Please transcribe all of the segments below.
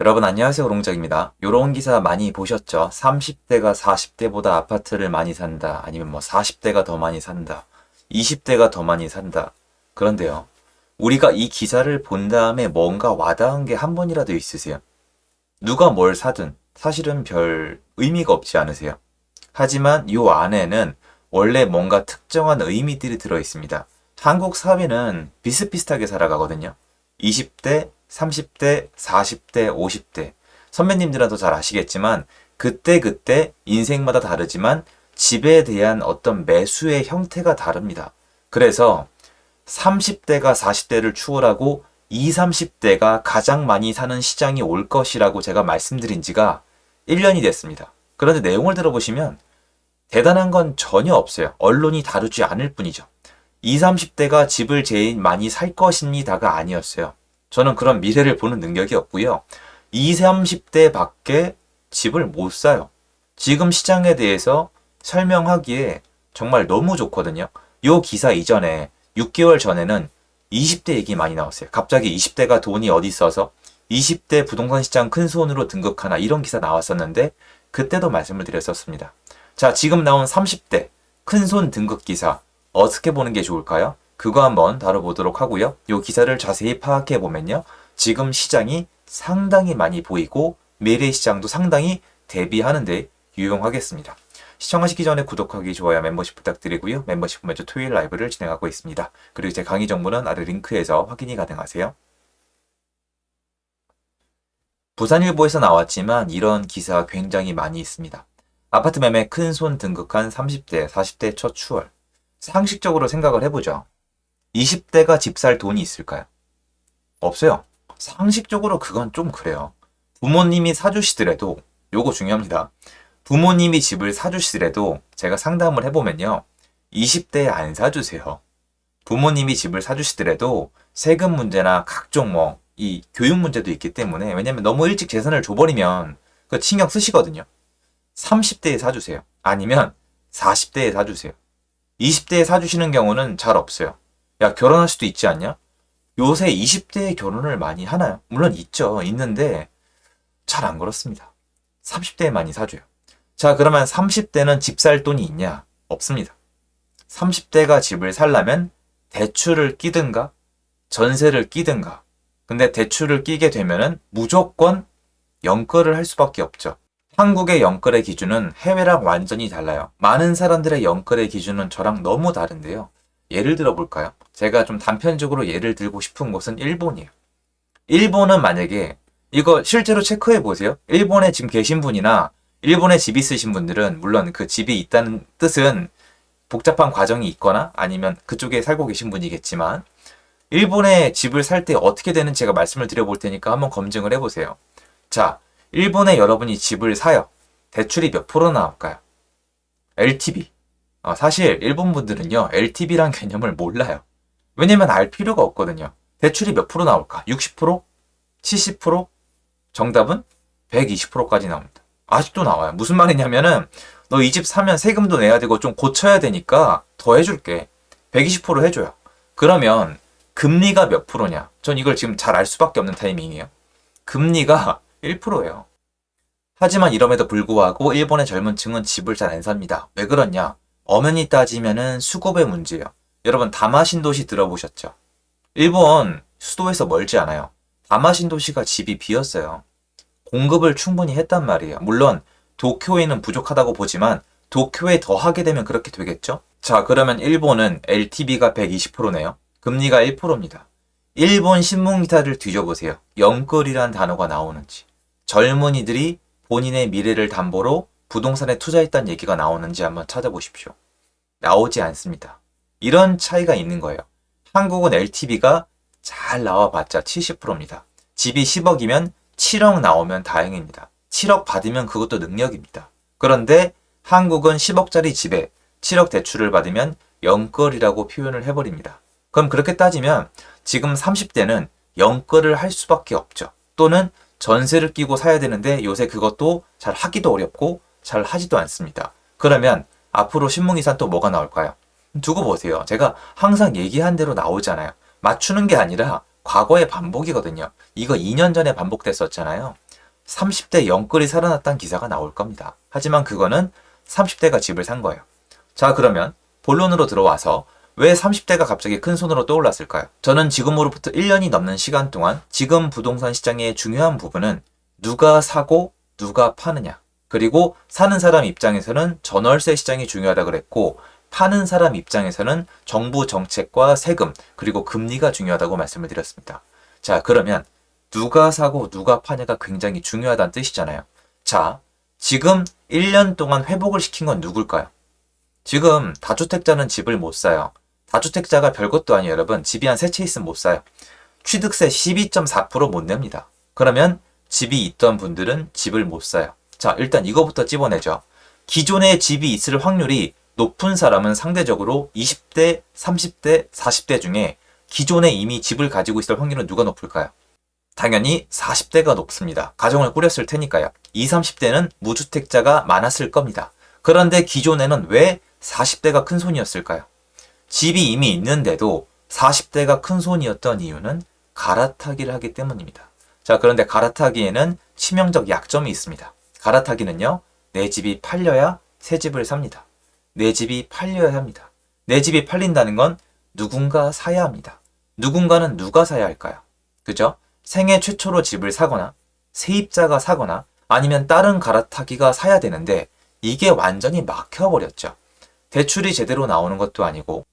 여러분 안녕하세요. 오롱작입니다. 요런 기사 많이 보셨죠? 30대가 40대보다 아파트를 많이 산다. 아니면 40대가 더 많이 산다. 20대가 더 많이 산다. 그런데요. 우리가 이 기사를 본 다음에 뭔가 와닿은 게 한 번이라도 있으세요? 누가 뭘 사든 사실은 별 의미가 없지 않으세요? 하지만 요 안에는 원래 뭔가 특정한 의미들이 들어 있습니다. 한국 사회는 비슷비슷하게 살아가거든요. 20대, 30대, 40대, 50대. 선배님들은 더 잘 아시겠지만 그때그때 인생마다 다르지만 집에 대한 어떤 매수의 형태가 다릅니다. 그래서 30대가 40대를 추월하고 20, 30대가 가장 많이 사는 시장이 올 것이라고 제가 말씀드린 지가 1년이 됐습니다. 그런데 내용을 들어보시면 대단한 건 전혀 없어요. 언론이 다루지 않을 뿐이죠. 20, 30대가 집을 제일 많이 살 것입니다가 아니었어요. 저는 그런 미래를 보는 능력이 없고요. 20, 30대 밖에 집을 못 사요. 지금 시장에 대해서 설명하기에 정말 너무 좋거든요. 요 기사 이전에 6개월 전에는 20대 얘기 많이 나왔어요. 갑자기 20대가 돈이 어디 있어서 20대 부동산 시장 큰 손으로 등극하나 이런 기사 나왔었는데 그때도 말씀을 드렸었습니다. 자, 지금 나온 30대 큰 손 등극 기사 어떻게 보는 게 좋을까요? 그거 한번 다뤄보도록 하고요. 이 기사를 자세히 파악해 보면요. 지금 시장이 상당히 많이 보이고 미래 시장도 상당히 대비하는데 유용하겠습니다. 시청하시기 전에 구독하기, 좋아요, 멤버십 부탁드리고요. 멤버십은 매주 토요일 라이브를 진행하고 있습니다. 그리고 제 강의 정보는 아래 링크에서 확인이 가능하세요. 부산일보에서 나왔지만 이런 기사 굉장히 많이 있습니다. 아파트 매매 큰 손 등극한 30대, 40대 첫 추월. 상식적으로 생각을 해보죠. 20대가 집 살 돈이 있을까요? 없어요. 상식적으로 그건 좀 그래요. 부모님이 사주시더라도, 요거 중요합니다. 부모님이 집을 사주시더라도 제가 상담을 해보면요. 20대에 안 사주세요. 부모님이 집을 사주시더라도 세금 문제나 각종 이 교육 문제도 있기 때문에 왜냐면 너무 일찍 재산을 줘버리면 그 신경 쓰시거든요. 30대에 사주세요. 아니면 40대에 사주세요. 20대에 사주시는 경우는 잘 없어요. 야, 결혼할 수도 있지 않냐? 요새 20대에 결혼을 많이 하나요? 물론 있죠. 있는데 잘 안 그렇습니다. 30대에 많이 사줘요. 자, 그러면 30대는 집 살 돈이 있냐? 없습니다. 30대가 집을 살려면 대출을 끼든가 전세를 끼든가. 근데 대출을 끼게 되면은 무조건 연끌을 할 수밖에 없죠. 한국의 연끌의 기준은 해외랑 완전히 달라요. 많은 사람들의 연끌의 기준은 저랑 너무 다른데요. 예를 들어 볼까요? 제가 좀 단편적으로 예를 들고 싶은 곳은 일본이에요. 일본은 만약에 이거 실제로 체크해 보세요. 일본에 지금 계신 분이나 일본에 집 있으신 분들은 물론 그 집이 있다는 뜻은 복잡한 과정이 있거나 아니면 그쪽에 살고 계신 분이겠지만 일본에 집을 살 때 어떻게 되는지 제가 말씀을 드려볼 테니까 한번 검증을 해보세요. 자, 일본에 여러분이 집을 사요. 대출이 몇 프로 나올까요? LTV. 사실 일본 분들은요. LTV란 개념을 몰라요. 왜냐면 알 필요가 없거든요. 대출이 몇 프로 나올까? 60%? 70%? 정답은 120%까지 나옵니다. 아직도 나와요. 무슨 말이냐면은 너 이 집 사면 세금도 내야 되고 좀 고쳐야 되니까 더 해줄게. 120% 해줘요. 그러면 금리가 몇 프로냐? 전 이걸 지금 잘 알 수밖에 없는 타이밍이에요. 금리가 1%예요. 하지만 이럼에도 불구하고 일본의 젊은 층은 집을 잘 안 삽니다. 왜 그러냐? 엄연히 따지면은 수급의 문제예요. 여러분 다마신도시 들어보셨죠? 일본 수도에서 멀지 않아요. 다마신도시가 집이 비었어요. 공급을 충분히 했단 말이에요. 물론 도쿄에는 부족하다고 보지만 도쿄에 더 하게 되면 그렇게 되겠죠? 자, 그러면 일본은 LTV가 120%네요. 금리가 1%입니다. 일본 신문 기사를 뒤져보세요. 연끌이란 단어가 나오는지. 젊은이들이 본인의 미래를 담보로 부동산에 투자했다는 얘기가 나오는지 한번 찾아보십시오. 나오지 않습니다. 이런 차이가 있는 거예요. 한국은 LTV가 잘 나와봤자 70%입니다. 집이 10억이면 7억 나오면 다행입니다. 7억 받으면 그것도 능력입니다. 그런데 한국은 10억짜리 집에 7억 대출을 받으면 연끌이라고 표현을 해버립니다. 그럼 그렇게 따지면 지금 30대는 연끌을 할 수밖에 없죠. 또는 전세를 끼고 사야 되는데 요새 그것도 잘 하기도 어렵고 잘 하지도 않습니다. 그러면 앞으로 신문기사는 또 뭐가 나올까요? 두고 보세요. 제가 항상 얘기한 대로 나오잖아요. 맞추는 게 아니라 과거의 반복이거든요. 이거 2년 전에 반복됐었잖아요. 30대 영끌이 살아났다는 기사가 나올 겁니다. 하지만 그거는 30대가 집을 산 거예요. 자, 그러면 본론으로 들어와서 왜 30대가 갑자기 큰 손으로 떠올랐을까요? 저는 지금으로부터 1년이 넘는 시간 동안 지금 부동산 시장의 중요한 부분은 누가 사고 누가 파느냐. 그리고 사는 사람 입장에서는 전월세 시장이 중요하다 그랬고 파는 사람 입장에서는 정부 정책과 세금 그리고 금리가 중요하다고 말씀을 드렸습니다. 자, 그러면 누가 사고 누가 파냐가 굉장히 중요하다는 뜻이잖아요. 자, 지금 1년 동안 회복을 시킨 건 누굴까요? 지금 다주택자는 집을 못 사요. 다주택자가 별것도 아니에요, 여러분. 집이 한 세 채 있으면 못 사요. 취득세 12.4% 못 냅니다. 그러면 집이 있던 분들은 집을 못 사요. 자, 일단 이거부터 찝어내죠. 기존에 집이 있을 확률이 높은 사람은 상대적으로 20대, 30대, 40대 중에 기존에 이미 집을 가지고 있을 확률은 누가 높을까요? 당연히 40대가 높습니다. 가정을 꾸렸을 테니까요. 20, 30대는 무주택자가 많았을 겁니다. 그런데 기존에는 왜 40대가 큰 손이었을까요? 집이 이미 있는데도 40대가 큰 손이었던 이유는 갈아타기를 하기 때문입니다. 자, 그런데 갈아타기에는 치명적 약점이 있습니다. 갈아타기는요, 내 집이 팔려야 새 집을 삽니다. 내 집이 팔려야 합니다. 내 집이 팔린다는 건 누군가 사야 합니다. 누군가는 누가 사야 할까요? 그죠? 생애 최초로 집을 사거나 세입자가 사거나 아니면 다른 갈아타기가 사야 되는데 이게 완전히 막혀버렸죠. 대출이 제대로 나오는 것도 아니고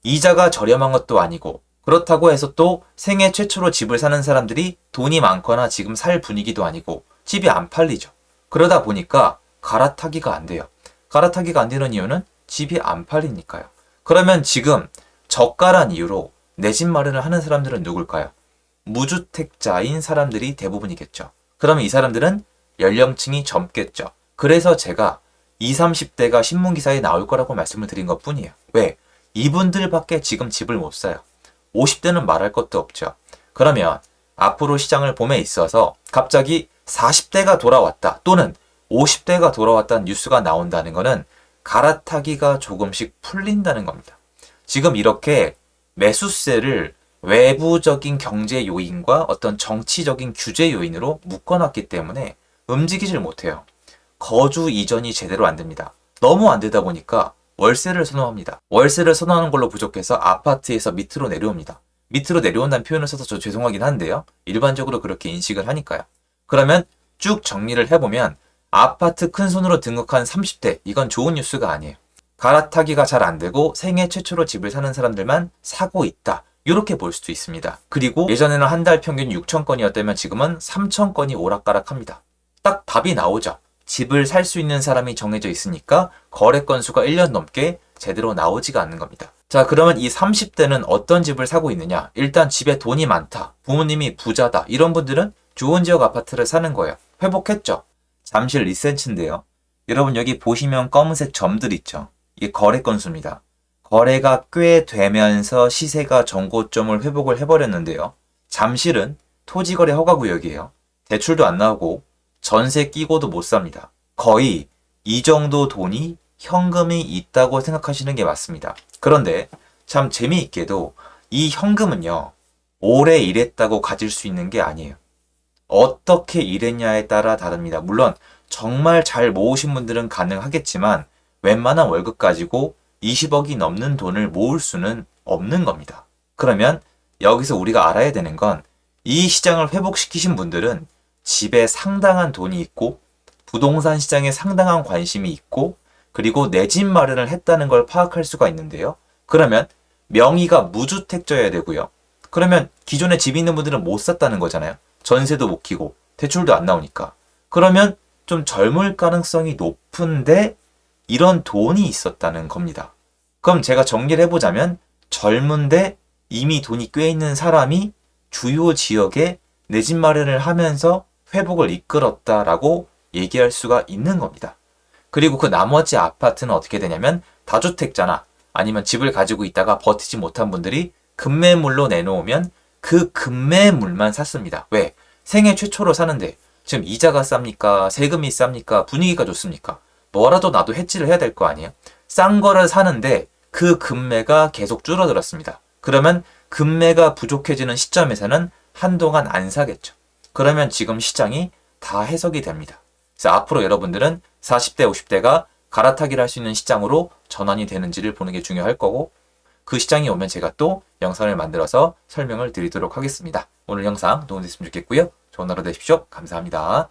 이자가 저렴한 것도 아니고 그렇다고 해서 또 생애 최초로 집을 사는 사람들이 돈이 많거나 지금 살 분위기도 아니고 집이 안 팔리죠. 그러다 보니까 갈아타기가 안 돼요. 갈아타기가 안 되는 이유는 집이 안 팔리니까요. 그러면 지금 저가란 이유로 내 집 마련을 하는 사람들은 누굴까요? 무주택자인 사람들이 대부분이겠죠. 그러면 이 사람들은 연령층이 젊겠죠. 그래서 제가 20, 30대가 신문기사에 나올 거라고 말씀을 드린 것 뿐이에요. 왜? 이분들밖에 지금 집을 못 사요. 50대는 말할 것도 없죠. 그러면 앞으로 시장을 봄에 있어서 갑자기 40대가 돌아왔다 또는 50대가 돌아왔다는 뉴스가 나온다는 것은 갈아타기가 조금씩 풀린다는 겁니다. 지금 이렇게 매수세를 외부적인 경제 요인과 어떤 정치적인 규제 요인으로 묶어놨기 때문에 움직이질 못해요. 거주 이전이 제대로 안 됩니다. 너무 안 되다 보니까 월세를 선호합니다. 월세를 선호하는 걸로 부족해서 아파트에서 밑으로 내려옵니다. 밑으로 내려온다는 표현을 써서 저 죄송하긴 한데요. 일반적으로 그렇게 인식을 하니까요. 그러면 쭉 정리를 해보면 아파트 큰 손으로 등극한 30대 이건 좋은 뉴스가 아니에요. 갈아타기가 잘 안 되고 생애 최초로 집을 사는 사람들만 사고 있다. 이렇게 볼 수도 있습니다. 그리고 예전에는 한 달 평균 6,000건이었다면 지금은 3,000건이 오락가락합니다. 딱 답이 나오죠. 집을 살 수 있는 사람이 정해져 있으니까 거래 건수가 1년 넘게 제대로 나오지가 않는 겁니다. 자, 그러면 이 30대는 어떤 집을 사고 있느냐? 일단 집에 돈이 많다. 부모님이 부자다. 이런 분들은 좋은 지역 아파트를 사는 거예요. 회복했죠. 잠실 리센츠인데요. 여러분 여기 보시면 검은색 점들 있죠. 이게 거래 건수입니다. 거래가 꽤 되면서 시세가 전고점을 회복을 해버렸는데요. 잠실은 토지거래 허가구역이에요. 대출도 안 나오고 전세 끼고도 못 삽니다. 거의 이 정도 돈이 현금이 있다고 생각하시는 게 맞습니다. 그런데 참 재미있게도 이 현금은요. 오래 일했다고 가질 수 있는 게 아니에요. 어떻게 일했냐에 따라 다릅니다. 물론 정말 잘 모으신 분들은 가능하겠지만 웬만한 월급 가지고 20억이 넘는 돈을 모을 수는 없는 겁니다. 그러면 여기서 우리가 알아야 되는 건 이 시장을 회복시키신 분들은 집에 상당한 돈이 있고 부동산 시장에 상당한 관심이 있고 그리고 내 집 마련을 했다는 걸 파악할 수가 있는데요. 그러면 명의가 무주택자여야 되고요. 그러면 기존에 집 있는 분들은 못 샀다는 거잖아요. 전세도 못 키고 대출도 안 나오니까. 그러면 좀 젊을 가능성이 높은데 이런 돈이 있었다는 겁니다. 그럼 제가 정리를 해보자면 젊은데 이미 돈이 꽤 있는 사람이 주요 지역에 내 집 마련을 하면서 회복을 이끌었다라고 얘기할 수가 있는 겁니다. 그리고 그 나머지 아파트는 어떻게 되냐면 다주택자나 아니면 집을 가지고 있다가 버티지 못한 분들이 급매물로 내놓으면 그 급매물만 샀습니다. 왜? 생애 최초로 사는데 지금 이자가 쌉니까? 세금이 쌉니까? 분위기가 좋습니까? 뭐라도 나도 해지를 해야 될 거 아니에요? 싼 거를 사는데 그 급매가 계속 줄어들었습니다. 그러면 급매가 부족해지는 시점에서는 한동안 안 사겠죠. 그러면 지금 시장이 다 해석이 됩니다. 그래서 앞으로 여러분들은 40대, 50대가 갈아타기를 할 수 있는 시장으로 전환이 되는지를 보는 게 중요할 거고, 그 시장이 오면 제가 또 영상을 만들어서 설명을 드리도록 하겠습니다. 오늘 영상 도움됐으면 좋겠고요. 좋은 하루 되십시오. 감사합니다.